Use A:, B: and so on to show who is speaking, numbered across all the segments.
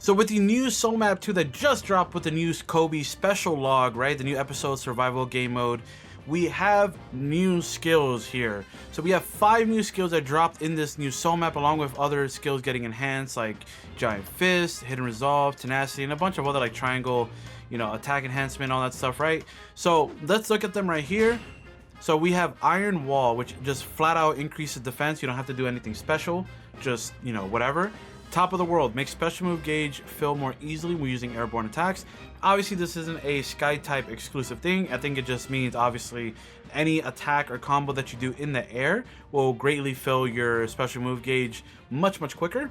A: So with the new Soul Map 2 that just dropped with the new Koby special log, right? The new episode survival game mode, we have new skills here. So we have 5 new skills that dropped in this new Soul Map, along with other skills getting enhanced like Giant Fist, Hidden Resolve, Tenacity, and a bunch of other like triangle, attack enhancement, all that stuff, right? So let's look at them right here. So we have Iron Wall, which just flat out increases defense. You don't have to do anything special, just, whatever. Top of the World makes special move gauge fill more easily when using airborne attacks. Obviously, this isn't a Sky type exclusive thing. I think it just means, obviously, any attack or combo that you do in the air will greatly fill your special move gauge much, much quicker.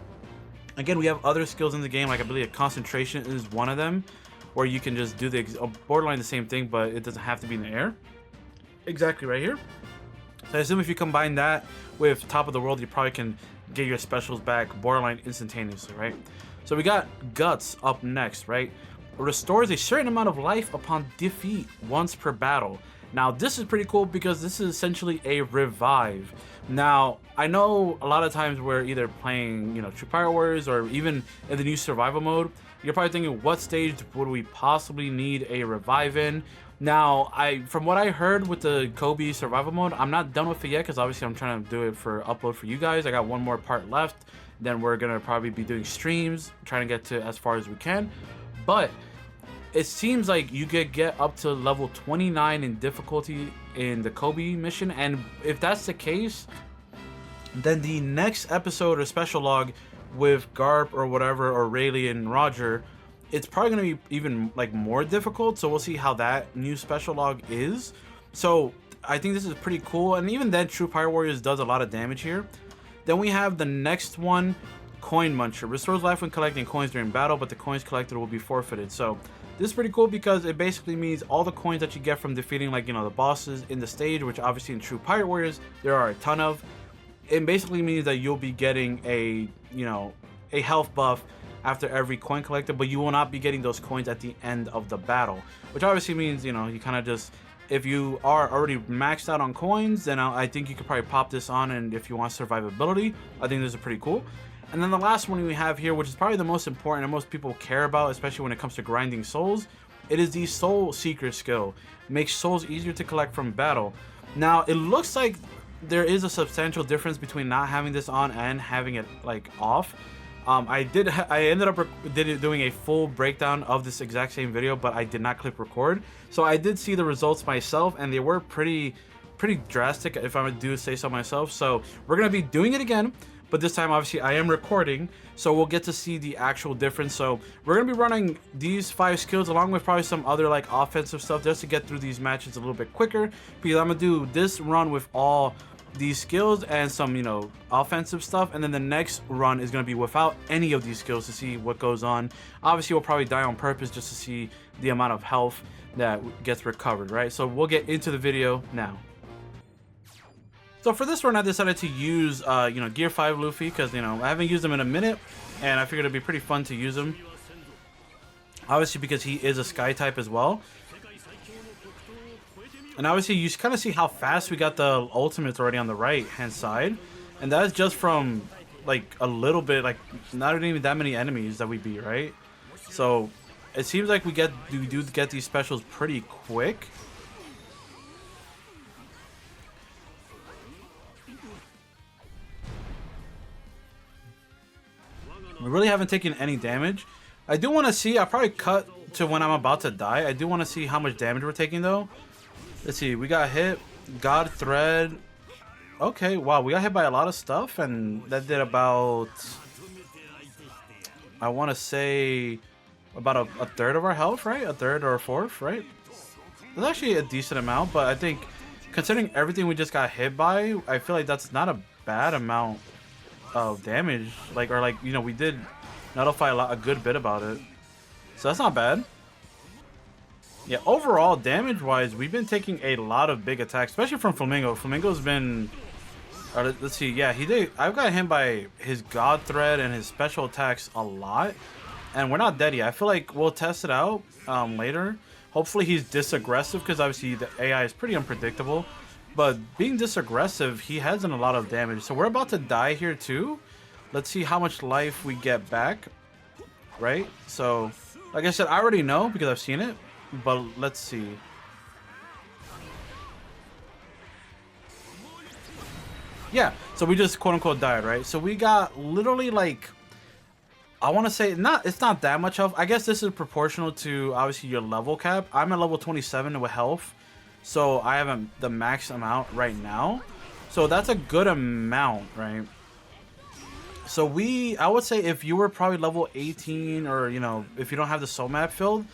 A: Again, we have other skills in the game, like I believe Concentration is one of them, where you can just do the borderline the same thing, but it doesn't have to be in the air. Exactly right here. So I assume if you combine that with Top of the World, you probably can get your specials back borderline instantaneously, right? So we got Guts up next, right? Restores a certain amount of life upon defeat once per battle. Now this is pretty cool because this is essentially a revive. Now I know a lot of times we're either playing, True Pirate Warriors, or even in the new survival mode, you're probably thinking, what stage would we possibly need a revive in? Now, from what I heard with the Koby survival mode, I'm not done with it yet because obviously I'm trying to do it for upload for you guys. I got one more part left. Then we're going to probably be doing streams, trying to get to as far as we can. But it seems like you could get up to level 29 in difficulty in the Koby mission. And if that's the case, then the next episode or special log with Garp or whatever, or Rayleigh and Roger, it's probably going to be even like more difficult. So we'll see how that new special log is. So I think this is pretty cool. And even then, True Pirate Warriors does a lot of damage here. Then we have the next one, Coin Muncher. Restores life when collecting coins during battle, but the coins collected will be forfeited. So this is pretty cool because it basically means all the coins that you get from defeating, like, the bosses in the stage, which obviously in True Pirate Warriors, there are a ton of. It basically means that you'll be getting a health buff after every coin collected, but you will not be getting those coins at the end of the battle, which obviously means, you kind of just, if you are already maxed out on coins, then I think you could probably pop this on, and if you want survivability, I think this is pretty cool. And then the last one we have here, which is probably the most important and most people care about, especially when it comes to grinding souls, it is the Soul Seeker skill. Makes souls easier to collect from battle. Now, it looks like there is a substantial difference between not having this on and having it like off. I ended up doing a full breakdown of this exact same video, but I did not click record. So I did see the results myself, and they were pretty drastic, if I do say so myself. So we're gonna be doing it again, but this time obviously I am recording, so we'll get to see the actual difference. So we're gonna be running these 5 skills along with probably some other like offensive stuff just to get through these matches a little bit quicker, because I'm gonna do this run with all these skills and some offensive stuff, and then the next run is going to be without any of these skills to see what goes on. Obviously we'll probably die on purpose just to see the amount of health that gets recovered, right? So we'll get into the video now. So for this run I decided to use Gear 5 Luffy because I haven't used him in a minute, and I figured it'd be pretty fun to use him, obviously because he is a Sky type as well. And obviously you kind of see how fast we got the ultimates already on the right hand side, and that's just from like a little bit, like not even that many enemies that we beat, right? So it seems like we do get these specials pretty quick. We really haven't taken any damage. I do want to see, I'll probably cut to when I'm about to die. I do want to see how much damage we're taking though. Let's see, we got hit, God Thread. Okay, wow, we got hit by a lot of stuff, and that did about, I want to say, about a third of our health, right? A third or a fourth, right? That's actually a decent amount, but I think considering everything we just got hit by, I feel like that's not a bad amount of damage. We did nullify a good bit about it, so that's not bad. Yeah, overall, damage-wise, we've been taking a lot of big attacks, especially from Flamingo. Flamingo's been... let's see, yeah, I've got him by his God Thread and his special attacks a lot, and we're not dead yet. I feel like we'll test it out later. Hopefully he's disaggressive, because obviously the AI is pretty unpredictable. But being disaggressive, he has done a lot of damage. So we're about to die here too. Let's see how much life we get back. right? So, like I said, I already know because I've seen it, but let's see. Yeah, so we just quote unquote died, right? So we got literally like, I want to say it's not that much health. I guess this is proportional to obviously your level cap. I'm at level 27 with health, so I have the max amount right now. So that's a good amount, right? So I would say if you were probably level 18, or you know, if you don't have the soul map filled,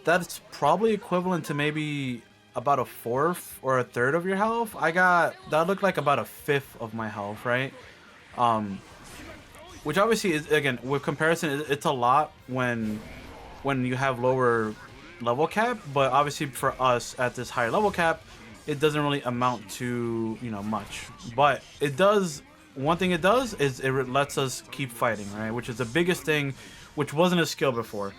A: that's probably equivalent to maybe about a fourth or a third of your health. That looked like about a fifth of my health, right? Which obviously is, again, with comparison, it's a lot when you have lower level cap, but obviously for us at this higher level cap, it doesn't really amount to, you know, much. But it does, one thing it does is it lets us keep fighting, right? Which is the biggest thing, which wasn't a skill before.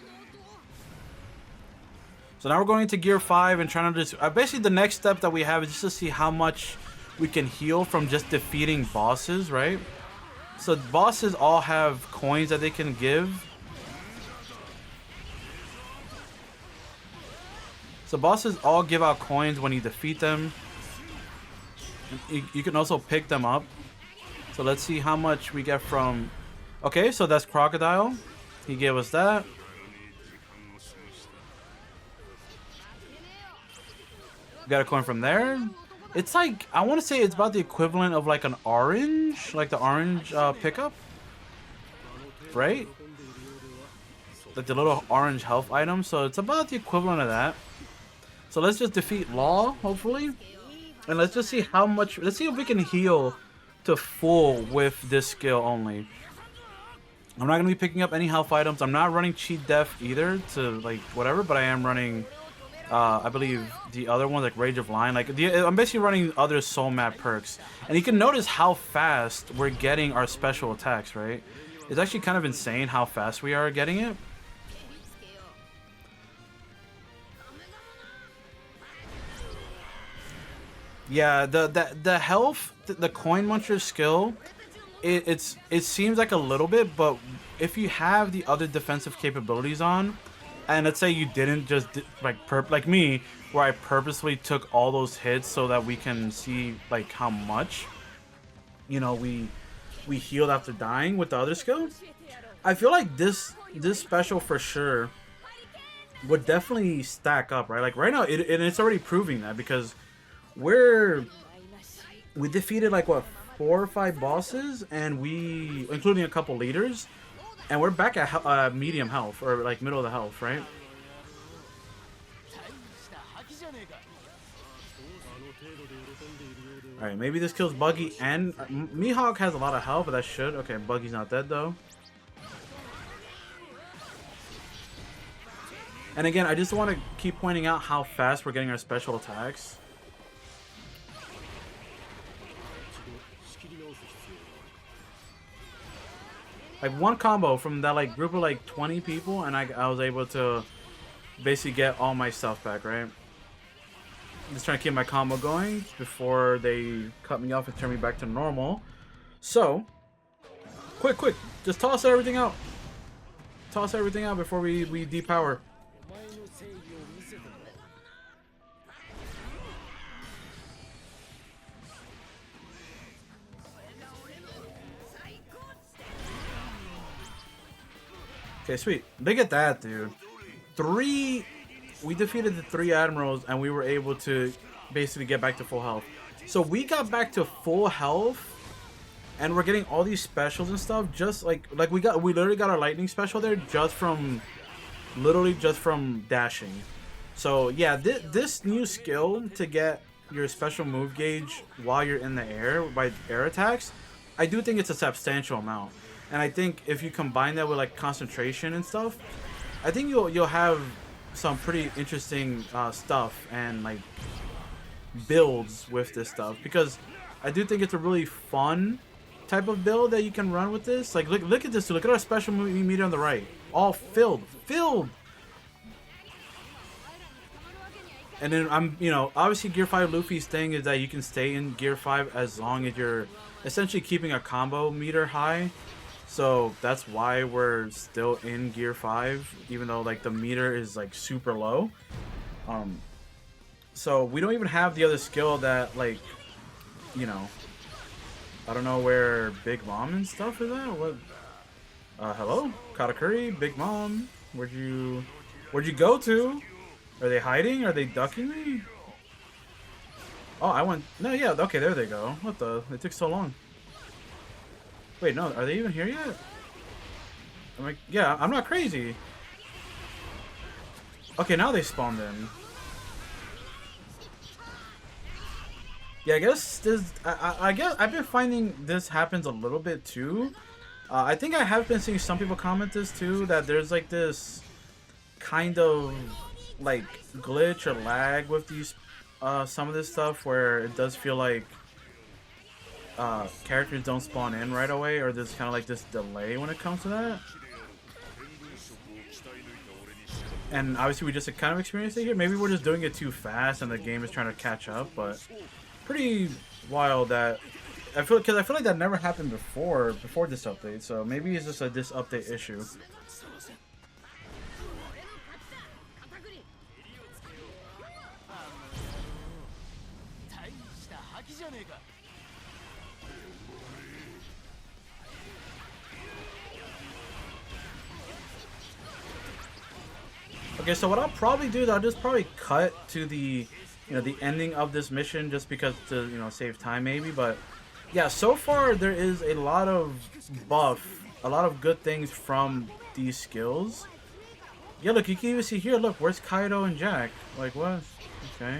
A: So now we're going into gear 5 and trying to just, basically the next step that we have is just to see how much we can heal from just defeating bosses, right? So bosses all have coins that they can give. So bosses all give out coins when you defeat them. You can also pick them up. So let's see how much we get from... Okay, so that's Crocodile. He gave us that. We got a coin from there. It's like, I want to say it's about the equivalent of like an orange, like the orange pickup, right? Like the little orange health item. So it's about the equivalent of that. So let's just defeat Law, hopefully. And let's just see how much, let's see if we can heal to full with this skill only. I'm not going to be picking up any health items. I'm not running Cheat Death either to like whatever, but I am running... I believe the other one, like Rage of Lion, like I'm basically running other soul map perks, and you can notice how fast we're getting our special attacks, right? It's actually kind of insane how fast we are getting it. Yeah, the health, the coin muncher skill, it seems like a little bit, but if you have the other defensive capabilities on, and let's say you didn't just like me, where I purposely took all those hits so that we can see like how much, you know, we healed after dying with the other skill. I feel like this special for sure would definitely stack up, right? Like right now, it's already proving that, because we defeated like what, 4 or 5 bosses, and including a couple leaders. And we're back at medium health, or like middle of the health, right? Alright, maybe this kills Buggy, and Mihawk has a lot of health, but that should. Okay, Buggy's not dead though. And again, I just want to keep pointing out how fast we're getting our special attacks. Like one combo from that like group of like 20 people, and I was able to basically get all my stuff back, right? I'm just trying to keep my combo going before they cut me off and turn me back to normal. So, quick, just toss everything out. Toss everything out before we depower. Okay, sweet. Look at that, dude. We defeated the 3 admirals, and we were able to basically get back to full health. So we got back to full health, and we're getting all these specials and stuff. Just like we literally got our lightning special there just from dashing. So yeah, this new skill to get your special move gauge while you're in the air by air attacks, I do think it's a substantial amount. And I think if you combine that with like concentration and stuff, I think you'll have some pretty interesting stuff and like builds with this stuff, because I do think it's a really fun type of build that you can run with this. Like look at this, look at our special meter on the right, all filled. And then obviously Gear 5 Luffy's thing is that you can stay in Gear 5 as long as you're essentially keeping a combo meter high. So that's why we're still in Gear 5, even though like the meter is like super low. Um, so we don't even have the other skill that like, you know, I don't know where Big Mom and stuff is at. What? Hello, Katakuri, Big Mom. Where'd you go to? Are they hiding? Are they ducking me? Oh, I went. No, yeah. Okay, there they go. What the? It took so long. Wait, no. Are they even here yet? I'm like, yeah. I'm not crazy. Okay, now they spawned in. Yeah, I guess this. I guess I've been finding this happens a little bit too. I think I have been seeing some people comment this too, that there's like this kind of like glitch or lag with these some of this stuff where it does feel like characters don't spawn in right away, or there's kind of like this delay when it comes to that. And obviously we just kind of experienced it here. Maybe we're just doing it too fast and the game is trying to catch up, but pretty wild that I feel like that never happened before this update. So maybe it's just a this update issue. Okay, so what I'll probably do is I'll just probably cut to the, you know, the ending of this mission just because to, you know, save time maybe. But yeah, so far there is a lot of a lot of good things from these skills. Yeah, look, you can even see here, look, where's Kaido and Jack? Like, what? Okay.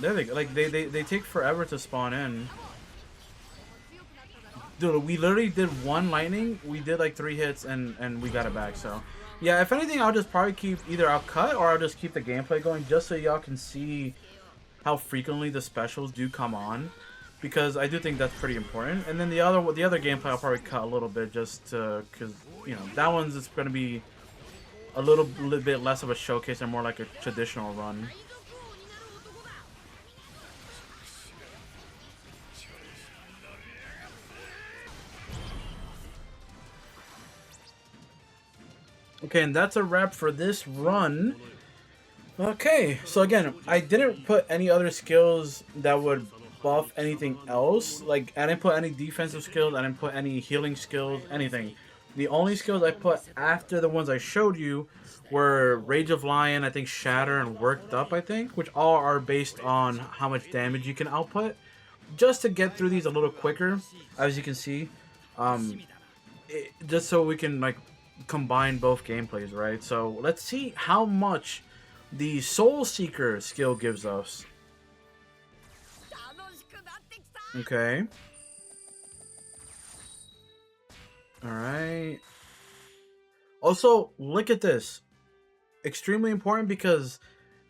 A: There they go. Like, they take forever to spawn in. Dude, we literally did one lightning, we did like 3 hits, and we got it back, so. Yeah, if anything, I'll just probably keep, either I'll cut or I'll just keep the gameplay going just so y'all can see how frequently the specials do come on. Because I do think that's pretty important. And then the other gameplay I'll probably cut a little bit just to, because, you know, that one's it's going to be a little bit less of a showcase and more like a traditional run. Okay, and that's a wrap for this run. Okay, so again, I didn't put any other skills that would buff anything else. Like, I didn't put any defensive skills, I didn't put any healing skills, anything. The only skills I put after the ones I showed you were Rage of Lion, I think Shatter, and Worked Up, I think, which all are based on how much damage you can output. Just to get through these a little quicker, as you can see. Just so we can, like, combine both gameplays, right? So let's see how much the Soul Seeker skill gives us. Okay. Alright. Also, look at this. Extremely important because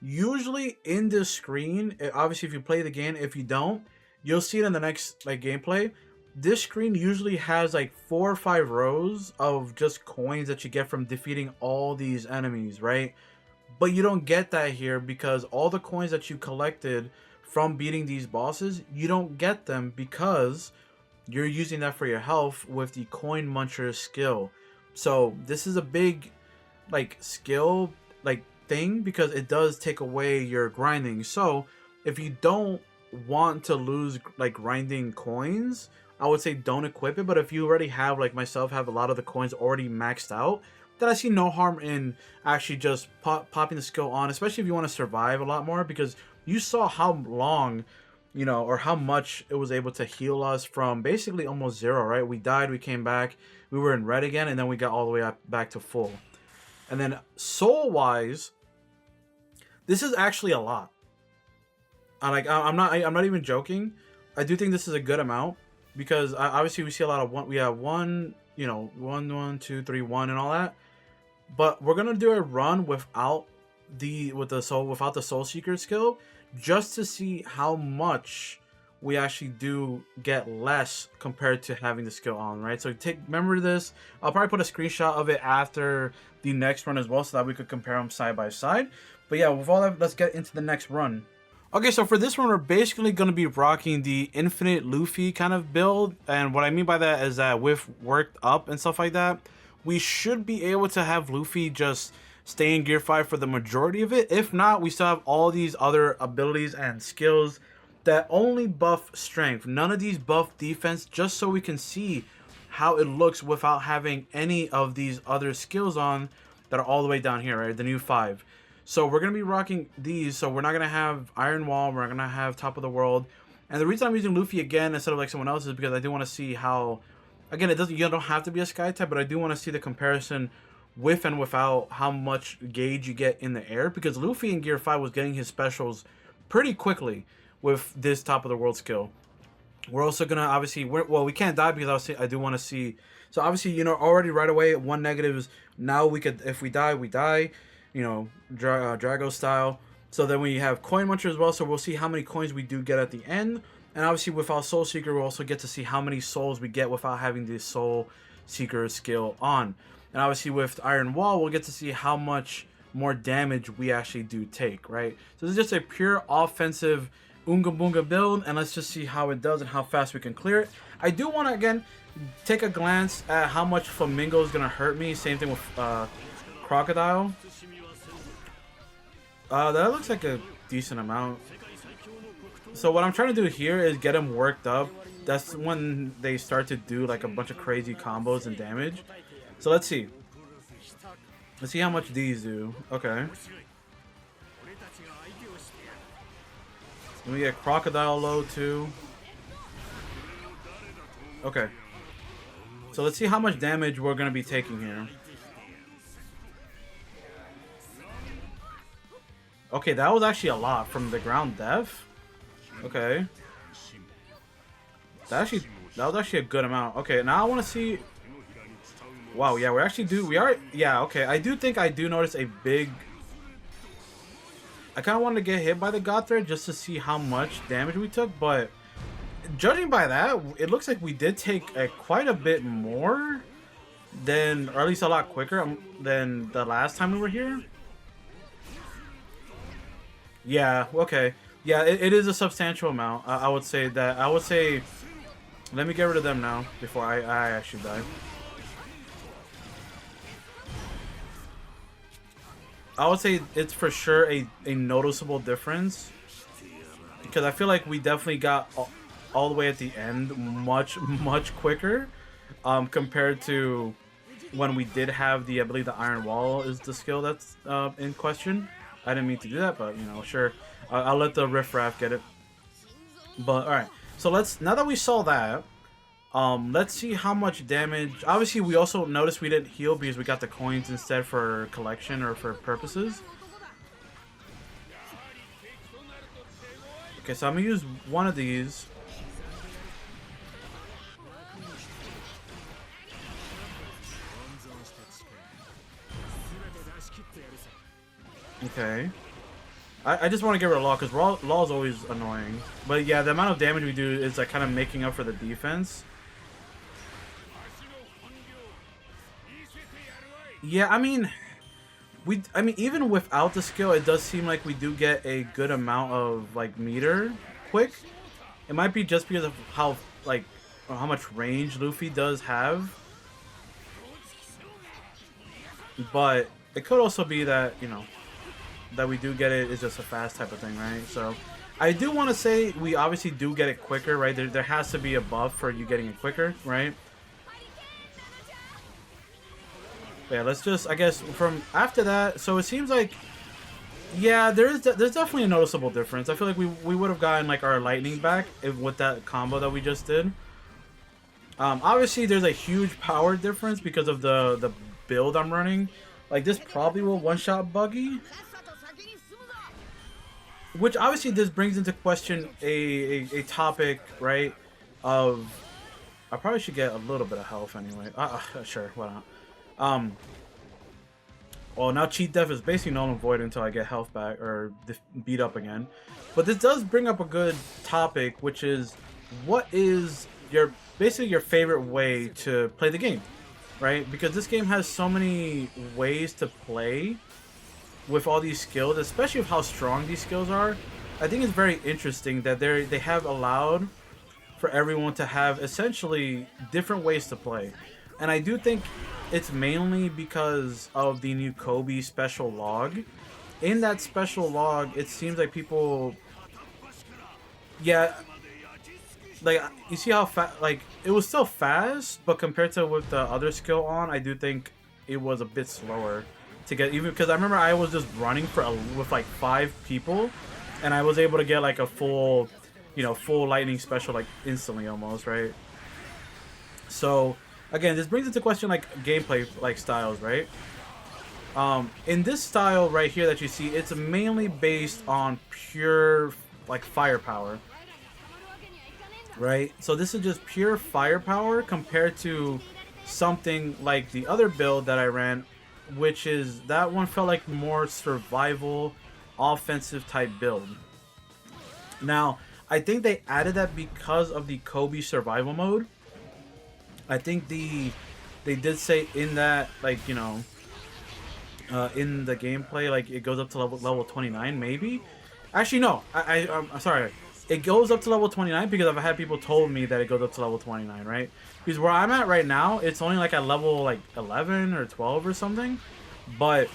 A: usually in this screen, obviously if you play the game, if you don't, you'll see it in the next like gameplay. This screen usually has like 4 or 5 rows of just coins that you get from defeating all these enemies, right? But you don't get that here because all the coins that you collected from beating these bosses, you don't get them because you're using that for your health with the Coin Muncher skill. So this is a big like skill like thing because it does take away your grinding. So if you don't want to lose like grinding coins, I would say don't equip it. But if you already have, like myself, have a lot of the coins already maxed out, then I see no harm in actually just popping the skill on, especially if you want to survive a lot more, because you saw how long, you know, or how much it was able to heal us from basically almost 0, right? We died, we came back, we were in red again, and then we got all the way up back to full. And then soul-wise, this is actually a lot. I'm not even joking. I do think this is a good amount. Because obviously we see a lot of we have 1, you know, 1, 2, 3, 1 and all that. But we're gonna do a run without the Soul Seeker skill, just to see how much we actually do get less compared to having the skill on, right? So remember this. I'll probably put a screenshot of it after the next run as well, so that we could compare them side by side. But yeah, with all that, let's get into the next run. Okay, so for this one, we're basically going to be rocking the Infinite Luffy kind of build. And what I mean by that is that with worked up and stuff like that, we should be able to have Luffy just stay in Gear 5 for the majority of it. If not, we still have all these other abilities and skills that only buff strength. None of these buff defense, just so we can see how it looks without having any of these other skills on that are all the way down here, right? The new 5. So we're going to be rocking these. So we're not going to have Iron Wall. We're not going to have Top of the World. And the reason I'm using Luffy again instead of like someone else is because I do want to see how... Again, you don't have to be a Sky type, but I do want to see the comparison with and without how much gauge you get in the air. Because Luffy in Gear 5 was getting his specials pretty quickly with this Top of the World skill. We're also going to obviously... Well, we can't die because I do want to see... So obviously, you know, already right away, one negative is now we could... If we die, we die. You know, Drago style. So then we have Coin Muncher as well. So we'll see how many coins we do get at the end. And obviously with our Soul Seeker, we'll also get to see how many souls we get without having the Soul Seeker skill on. And obviously with Iron Wall, we'll get to see how much more damage we actually do take, right? So this is just a pure offensive Oonga Boonga build. And let's just see how it does and how fast we can clear it. I do want to, again, take a glance at how much Flamingo is going to hurt me. Same thing with Crocodile. That looks like a decent amount. So what I'm trying to do here is get him worked up. That's when they start to do like a bunch of crazy combos and damage. So let's see. Let's see how much these do. Okay. Let me get Crocodile low too. Okay. So let's see how much damage we're going to be taking here. Okay, that was actually a lot from the ground def. Okay. That was actually a good amount. Okay, now I want to see. Wow, yeah, yeah, okay. I do think I do notice a big. I kind of wanted to get hit by the God Thread just to see how much damage we took, but judging by that, it looks like we did take quite a bit more than, or at least a lot quicker than the last time we were here. Yeah, okay. Yeah, it is a substantial amount. I would say that. I would say... Let me get rid of them now before I actually die. I would say it's for sure a noticeable difference. Because I feel like we definitely got all the way at the end much quicker. Compared to when we did have I believe the Iron Wall is the skill that's in question. I didn't mean to do that, but you know, sure. I'll let the Riff Raff get it. But alright, so now that we saw that, let's see how much damage. Obviously, we also noticed we didn't heal because we got the coins instead for collection or for purposes. Okay, so I'm gonna use one of these. Okay. I just want to get rid of Law because Law is always annoying. But yeah, the amount of damage we do is like kind of making up for the defense. Yeah, I mean even without the skill, it does seem like we do get a good amount of like meter quick. It might be just because of how much range Luffy does have. But it could also be that, you know, that we do get it is just a fast type of thing, right? So I do want to say we obviously do get it quicker, right? There has to be a buff for you getting it quicker, right? But yeah, let's just, I guess, from after that, so it seems like, yeah, there's definitely a noticeable difference. I feel like we would have gotten like our lightning back with that combo that we just did. Obviously, there's a huge power difference because of the build I'm running. Like, this probably will one-shot Buggy. Which obviously this brings into question a topic, right, of... I probably should get a little bit of health anyway. Sure, why not? Well, now Cheat Death is basically null and void until I get health back, or beat up again. But this does bring up a good topic, which is, what is basically your favorite way to play the game, right? Because this game has so many ways to play with all these skills, especially with how strong these skills are. I think it's very interesting that they have allowed for everyone to have essentially different ways to play. And I do think it's mainly because of the new Koby special log. In that special log, it seems like people, yeah, like you see how fast, like it was still fast, but compared to with the other skill on, I do think it was a bit slower to get, even because I remember I was just running with like 5 people, and I was able to get like a full, you know, full lightning special like instantly almost, right? So again, this brings into question like gameplay like styles, right? In this style right here that you see, it's mainly based on pure like firepower, right? So this is just pure firepower compared to something like the other build that I ran, which is that one felt like more survival offensive type build. Now I think they added that because of the Koby survival mode. I think they did say in that, like, you know, in the gameplay, like it goes up to level 29 maybe. Actually no, I'm sorry, it goes up to level 29 because I've had people told me that it goes up to level 29, right? Because where I'm at right now, it's only like at level like 11 or 12 or something, but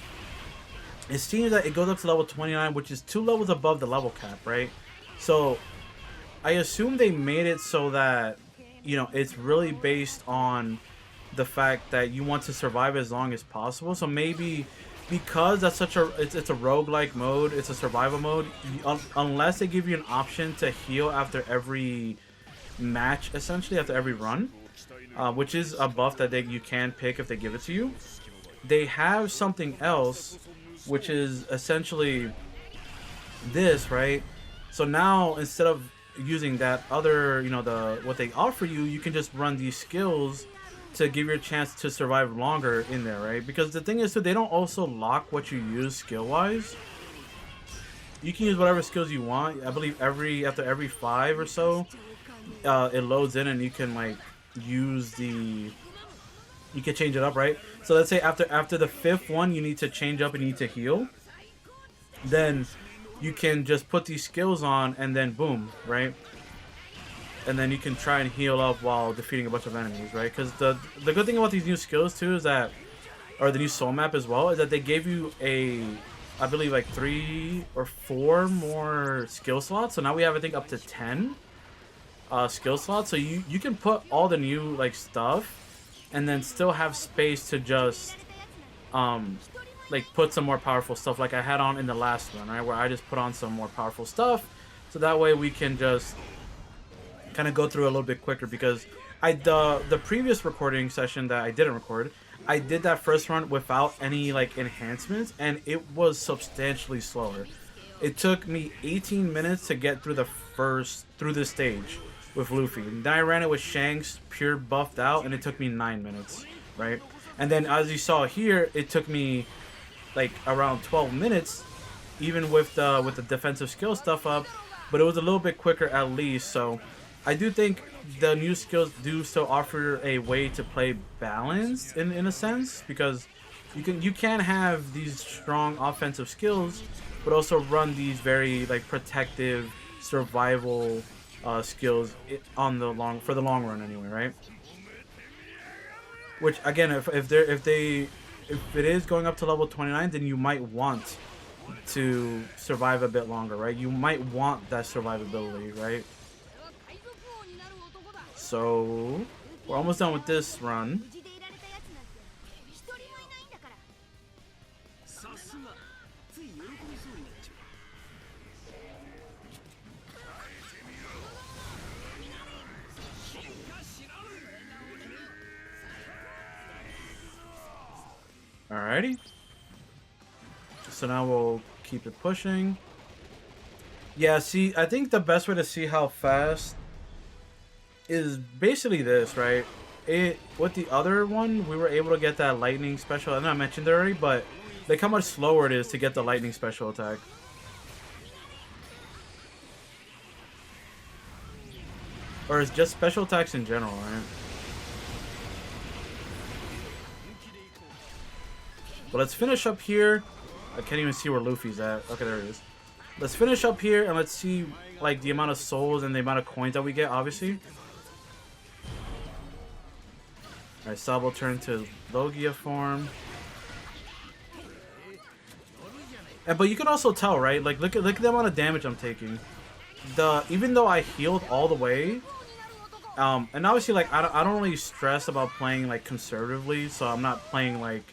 A: it seems that it goes up to level 29, which is 2 levels above the level cap, right? So I assume they made it so that, you know, it's really based on the fact that you want to survive as long as possible. So maybe because that's such a it's a roguelike mode, it's a survival mode, unless they give you an option to heal after every match, essentially after every run, which is a buff that you can pick if they give it to you. They have something else, which is essentially this, right? So now instead of using that other, you know, what they offer you, you can just run these skills to give you a chance to survive longer in there, right? Because the thing is, so they don't also lock what you use skill-wise. You can use whatever skills you want. I believe after every 5 or so, it loads in and you can like use you can change it up, right? So let's say after the 5th one, you need to change up and you need to heal. Then you can just put these skills on and then boom, right? And then you can try and heal up while defeating a bunch of enemies, right? Because the good thing about these new skills too is that, or the new soul map as well, is that they gave you I believe like 3 or 4 more skill slots. So now we have, I think, up to 10 skill slots. So you can put all the new like stuff and then still have space to just like put some more powerful stuff like I had on in the last one, right? Where I just put on some more powerful stuff, so that way we can just kind of go through a little bit quicker, because the previous recording session that I didn't record, I did that first run without any like enhancements, and it was substantially slower. It took me 18 minutes to get through through this stage with Luffy. And then I ran it with Shanks, pure buffed out, and it took me 9 minutes, right? And then as you saw here, it took me like around 12 minutes, even with the defensive skill stuff up, but it was a little bit quicker at least. So I do think the new skills do still offer a way to play balanced in a sense, because you can have these strong offensive skills, but also run these very like protective survival skills for the long run anyway, right? Which again, if it is going up to level 29, then you might want to survive a bit longer, right? You might want that survivability, right? So we're almost done with this run. Alrighty. So now we'll keep it pushing. Yeah, see, I think the best way to see how fast is basically this, right? With the other one, we were able to get that lightning special. I know I mentioned it already, but look how much slower it is to get the lightning special attack. Or it's just special attacks in general, right? But let's finish up here. I can't even see where Luffy's at. Okay, there he is. let's finish up here and let's see like the amount of souls and the amount of coins that we get, obviously. Alright, Sabo turned to Logia form. But you can also tell, right? Like look at the amount of damage I'm taking. Even though I healed all the way, and obviously like I don't really stress about playing like conservatively, so I'm not playing like,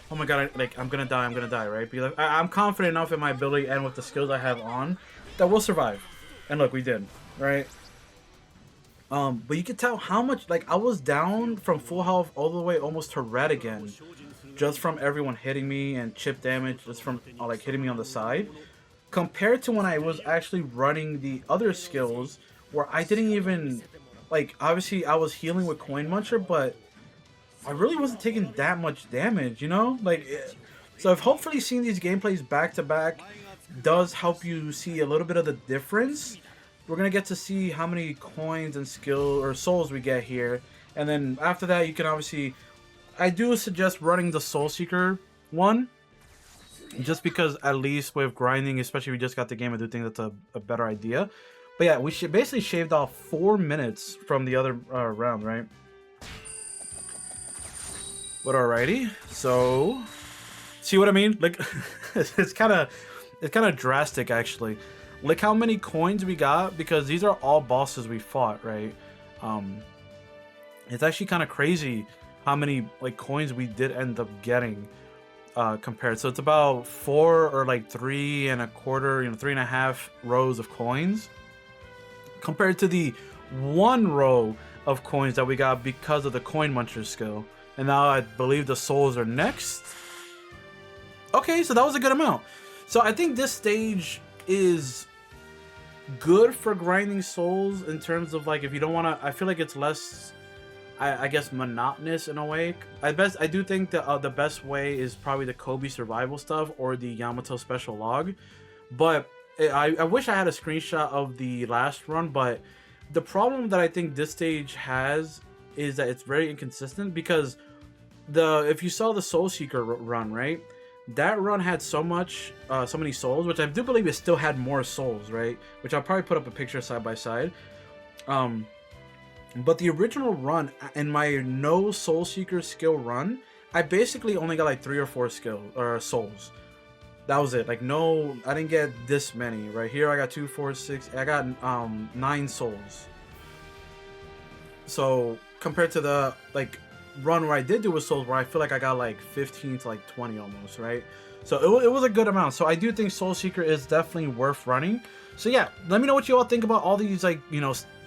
A: oh my god, I'm gonna die, right? Because I'm confident enough in my ability and with the skills I have on that we'll survive. And look, we did, right? But you can tell how much, like, I was down from full health all the way almost to red again, just from everyone hitting me and chip damage, just from like hitting me on the side, compared to when I was actually running the other skills where I didn't even, like, obviously I was healing with Coin Muncher, but I really wasn't taking that much damage, you know? Like, so if hopefully seeing these gameplays back to back does help you see a little bit of the difference. We're gonna get to see how many coins and skill or souls we get here, and then after that you can obviously, I do suggest running the Soul Seeker one, just because at least with grinding, especially if we just got the game, I do think that's a better idea. But yeah, we should basically shaved off 4 minutes from the other round, right? But alrighty, so see what I mean? Like it's kind of drastic actually. Look how many coins we got, because these are all bosses we fought, right? It's actually kind of crazy how many like coins we did end up getting compared. So it's about 4 or like 3 1/4, 3.5 rows of coins compared to the 1 row of coins that we got because of the Coin Muncher skill. And now I believe the souls are next. Okay, so that was a good amount. So I think this stage is good for grinding souls in terms of like, if you don't want to, I feel like it's less, I guess, monotonous in a way. I do think that the best way is probably the Koby survival stuff or the Yamato special log. But I wish I had a screenshot of the last run, but the problem that I think this stage has is that it's very inconsistent, because if you saw the Soul Seeker run, right? That run had so many souls, which I do believe it still had more souls, right? Which I'll probably put up a picture side by side. But the original run, in my no Soul Seeker skill run, I basically only got like 3 or 4 souls. That was it. Like, no, I didn't get this many. Right here I got 2, 4, 6. I got 9 souls. So compared to the like run where I did do with souls, where I feel like I got like 15 to like 20 almost, right? So it was a good amount. So I do think Soul Seeker is definitely worth running. So yeah, let me know what you all think about all these, like,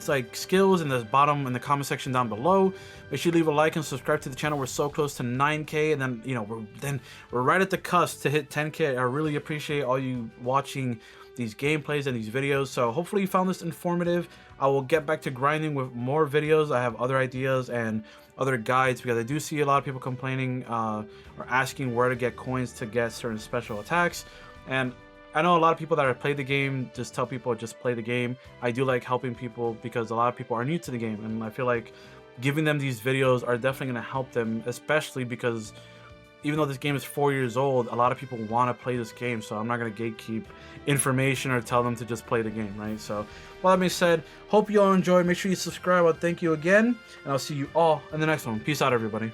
A: like skills in the bottom in the comment section down below. Make sure you leave a like and subscribe to the channel. We're so close to 9K, and then we're right at the cusp to hit 10K. I really appreciate all you watching these gameplays and these videos. So hopefully you found this informative. I will get back to grinding with more videos. I have other ideas and other guides, because I do see a lot of people complaining or asking where to get coins to get certain special attacks. And I know a lot of people that have played the game just tell people just play the game. I do like helping people because a lot of people are new to the game, and I feel like giving them these videos are definitely going to help them, especially because even though this game is 4 years old, a lot of people want to play this game, so I'm not going to gatekeep information or tell them to just play the game, right? So, with that being said, hope you all enjoyed. Make sure you subscribe. I'll thank you again, and I'll see you all in the next one. Peace out, everybody.